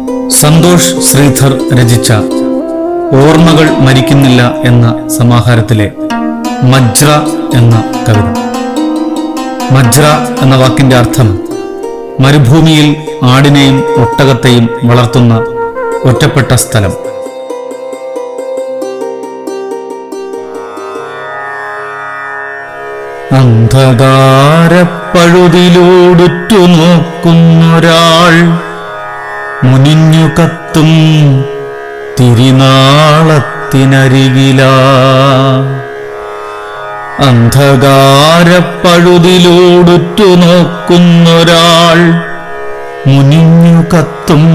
സന്തോഷ് ശ്രീധർ രചിച്ച ഓർമ്മകൾ മരിക്കുന്നില്ല എന്ന സമാഹാരത്തിലെ മജ്റ എന്ന കവിത. മജ്റ എന്ന വാക്കിന്റെ അർത്ഥം മരുഭൂമിയിൽ ആടിനെയും ഒട്ടകത്തെയും വളർത്തുന്ന ഒറ്റപ്പെട്ട സ്ഥലം. അന്ധകാരപ്പഴുതിലൂടുറ്റു നോക്കുന്നൊരാൾ മുനിഞ്ഞു കത്തും തിരിനാളത്തിനരികിലാ. അന്ധകാരപ്പഴുതിലൂടുറ്റു നോക്കുന്നൊരാൾ മുനിഞ്ഞു കത്തും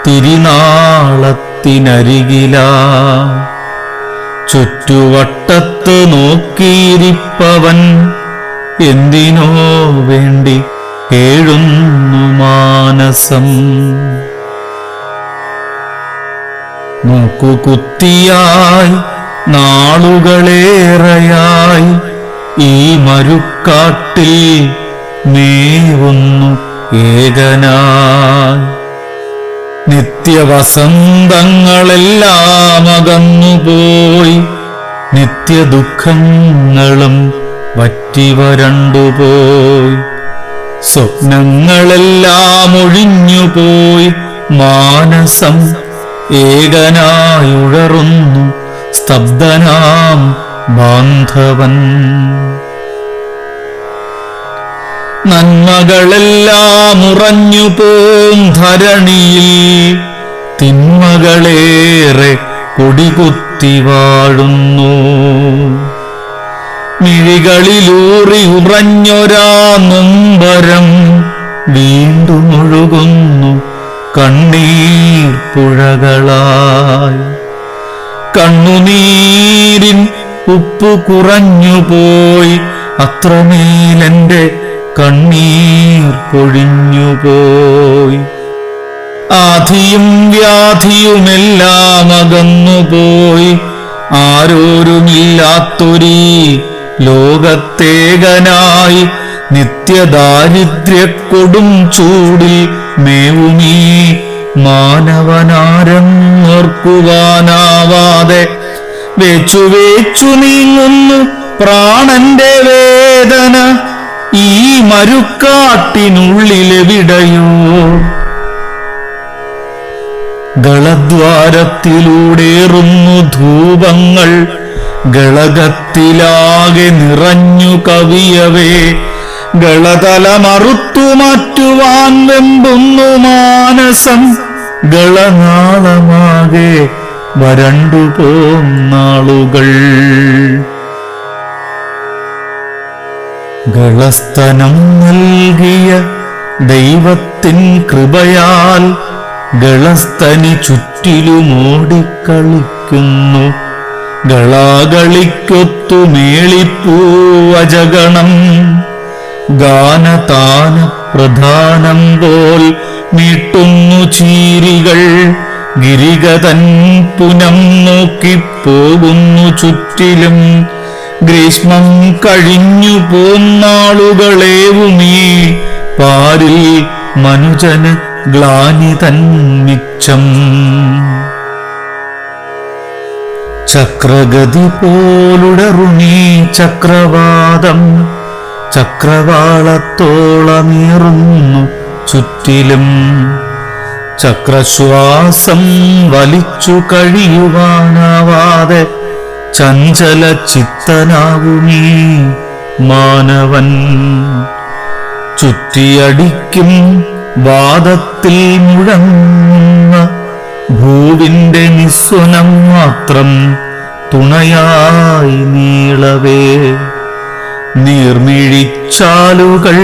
തിരിനാളത്തിനരികിലാ. ചുറ്റുവട്ടത്ത് നോക്കിയിരിപ്പവൻ എന്തിനോ വേണ്ടി കേഴുന്നു മാനസം. നോക്കുകുത്തിയായി നാളുകളേറെയായി ഈ മരുക്കാട്ടിൽ മേവുന്നു ഏകനായി. നിത്യവസന്തങ്ങളെല്ലാം അകന്നുപോയി, നിത്യദുഃഖങ്ങളും വറ്റിവരണ്ടുപോയി. സ്വപ്നങ്ങളെല്ലാം ഒഴിഞ്ഞുപോയി, മാനസം ഏകനായുഴറുന്നു സ്തബ്ധനാം ബാന്ധവൻ. നന്മകളെല്ലാം ഉറഞ്ഞുപോം ധരണിയിൽ, തിന്മകളേറെ കൊടികുത്തി വാഴുന്നു. മിഴികളിലൂറി ഉറഞ്ഞൊരാ നൊമ്പരം വീണ്ടും ഒഴുകുന്നു കണ്ണീർ പുഴകളായി. കണ്ണുനീരിൻ ഉപ്പു കുറഞ്ഞുപോയി, അത്രമേലെന്റെ കണ്ണീർ പൊഴിഞ്ഞുപോയി. ആധിയും വ്യാധിയുമെല്ലാം അകന്നുപോയി, ആരോരുമില്ലാത്തൊരീ ലോകത്തേകനായി. നിത്യദാരിദ്ര്യക്കൊടും ചൂടിൽ മേവുമീ മാനവനാരെന്നോർക്കുവാനാവാതെ വേച്ചു വേച്ചു നീങ്ങുന്നു പ്രാണന്റെ വേദന. ഈ മരുക്കാട്ടിനുള്ളിലെവിടെയോ ഗളദ്വാരത്തിലൂടേറുന്നു ധൂപങ്ങൾ. ഗളകത്തിലാകെ നിറഞ്ഞു കവിയവേ, ഗളതലമറുത്തു മാറ്റുവാൻ വെമ്പുന്നു മാനസം. ഗളനാളമാകെ വരണ്ടുപോന്നാളുകൾ. ഗളസ്തനം നൽകിയ ദൈവത്തിൻ കൃപയാൽ ഗളസ്തനി ചുറ്റിലുമോടിക്കളിക്കുന്നു. ഗളാകളിക്കൊത്തു മേളിപ്പൂവജഗണം. ഗാനതാന പ്രധാനം പോൽ മീട്ടുന്നു ചീരികൾ. ഗിരികതൻ പുനം നോക്കിപ്പോകുന്നു ചുറ്റിലും. ഗ്രീഷ്മം കഴിഞ്ഞു പോന്നാളുകളേവുമീ പാരിൽ മനുജന് ഗ്ലാനി തൻ മിച്ചം. ചക്രഗതി പോലുടറുണീ ചക്രവാദം. ചക്രവാളത്തോളമേറുന്നു ചുറ്റിലും. ചക്രശ്വാസം വലിച്ചു കഴിയുവാനാവാതെ ചഞ്ചല ചിത്തനാവുമീ മാനവൻ. ചുറ്റിയടിക്കും വാദത്തിൽ മുഴങ്ങുന്ന ഭൂവിന്റെ നിസ്വനം മാത്രം തുണയായി നീളവേ. നീർമിഴിച്ചാലുകൾ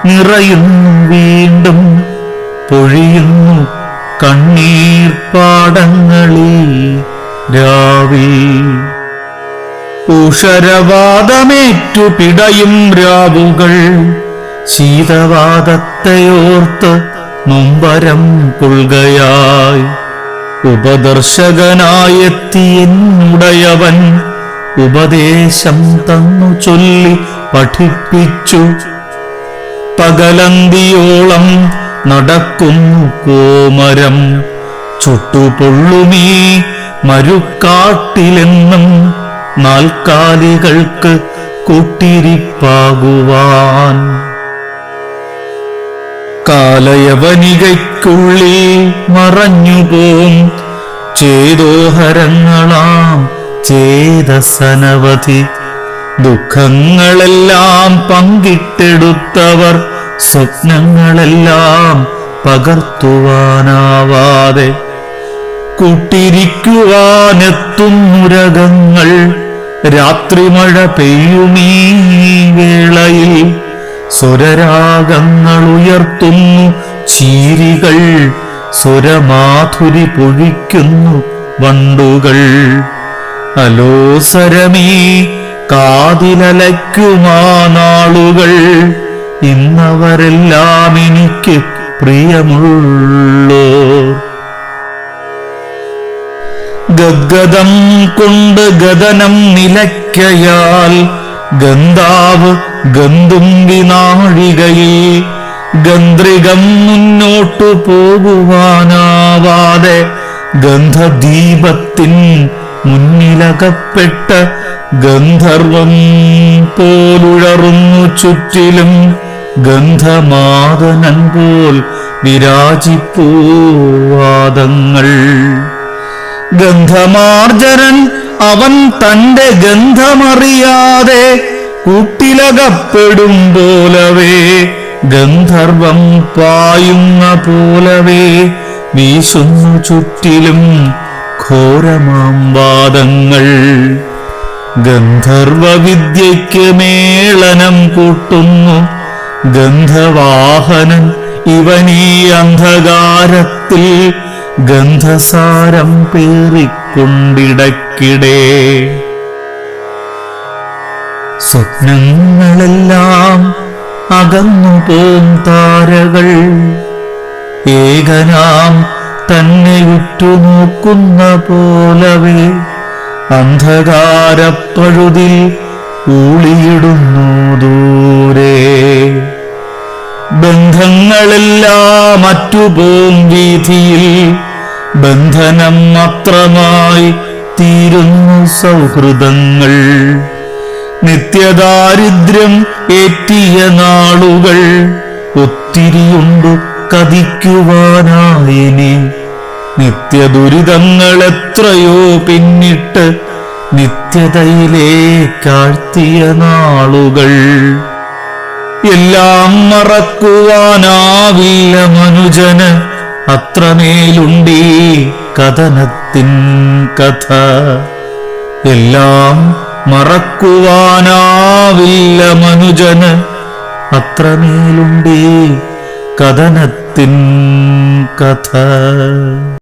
നിറയുന്നു വീണ്ടും, പൊഴിയുന്നു കണ്ണീർ പാടങ്ങളിൽ രാവിൽ. ഉഷരവാദമേറ്റു പിടയും രാവുകൾ. ശീതവാദത്തെയോർത്ത് നൊമ്പരം കൊള്ളുകയായി. ഉപദർശകനായെത്തിയെന്നുടയവൻ ഉപദേശം തന്നു ചൊല്ലി പഠിപ്പിച്ചു. പകലന്തിയോളം നടക്കുന്നു കോമരം. ചുട്ടുപൊള്ളുമീ മരുക്കാട്ടിലെന്നും നാൽക്കാലികൾക്ക് കൂട്ടിരിപ്പാകുവാൻ. കാലയവനികയ്ക്കുള്ളിൽ മറഞ്ഞുപോം ചേതോഹരങ്ങളാം ചേതസനവധി. ദുഃഖങ്ങളെല്ലാം പങ്കിട്ടെടുത്തവർ സ്വപ്നങ്ങളെല്ലാം പകർത്തുവാനാവാതെ. കൂട്ടിരിക്കുവാനെത്തുന്നുരകങ്ങൾ രാത്രിമഴ പെയ്യുമീ വേളയിൽ. സ്വരരാഗങ്ങൾ ഉയർത്തുന്നു ചീരികൾ, സ്വരമാധുരി പൊഴിക്കുന്നു വണ്ടുകൾ. അലോസരമീ കാതിലലയ്ക്കുമാ നാളുകൾ, ഇന്നവരെല്ലാം എനിക്ക് പ്രിയമുള്ളോ. ഗദ്ഗദം കൊണ്ട് ഗദനം നിലയ്ക്കയാൽ ഗന്ധാവ് ഗന്ധും വിനാഴികയിൽ. ഗന്ത്രികം മുന്നോട്ടു പോകുവാനാവാതെ ഗന്ധദീപത്തിൻ മുന്നിലകപ്പെട്ട ഗന്ധർവം പോലുഴറുന്നു ചുറ്റിലും. ഗന്ധമാദനൻ പോൽ വിരാജിപ്പൂവാദങ്ങൾ. ഗന്ധമാർജനൻ അവൻ തന്റെ ഗന്ധമറിയാതെ കൂട്ടിലകപ്പെടും പോലവേ. ഗന്ധർവം പായുന്ന പോലവേ വീശുന്നു ചുറ്റിലും ഘോരമാംവാദങ്ങൾ. ഗന്ധർവവിദ്യയ്ക്ക് മേളനം കൂട്ടുന്നു ഗന്ധവാഹനൻ ഇവനീ അന്ധകാരത്തിൽ. ഗന്ധസാരം പേറിക്കൊണ്ടിടക്കിടെ സ്വപ്നങ്ങളെല്ലാം അകന്നുപോം താരകൾ. ഏകനാം തന്നെ ഉറ്റുനോക്കുന്ന പോലവേ അന്ധകാരപ്പഴുതിൽ ഊളിയിടുന്നു ദൂരെ. ബന്ധങ്ങളെല്ലാം അറ്റുപോം വീഥിയിൽ. ബന്ധനം മാത്രമായി തീരുന്നു സൗഹൃദങ്ങൾ. നിത്യദാരിദ്ര്യം ഏറ്റിയ നാളുകൾ ഒത്തിരിയുണ്ടു കഥിക്കുവാനായിനി. നിത്യദുരിതങ്ങൾ എത്രയോ പിന്നിട്ട് നിത്യതയിലേക്കാഴ്ത്തിയ നാളുകൾ. എല്ലാം മറക്കുവാനാവില്ല മനുജന്, അത്രമേലുണ്ടീ കഥനത്തിൻ കഥ. എല്ലാം മറക്കുവാനാവില്ല മനുജന്, അത്രമേലുണ്ടീ കഥനത്തിൻ കഥ.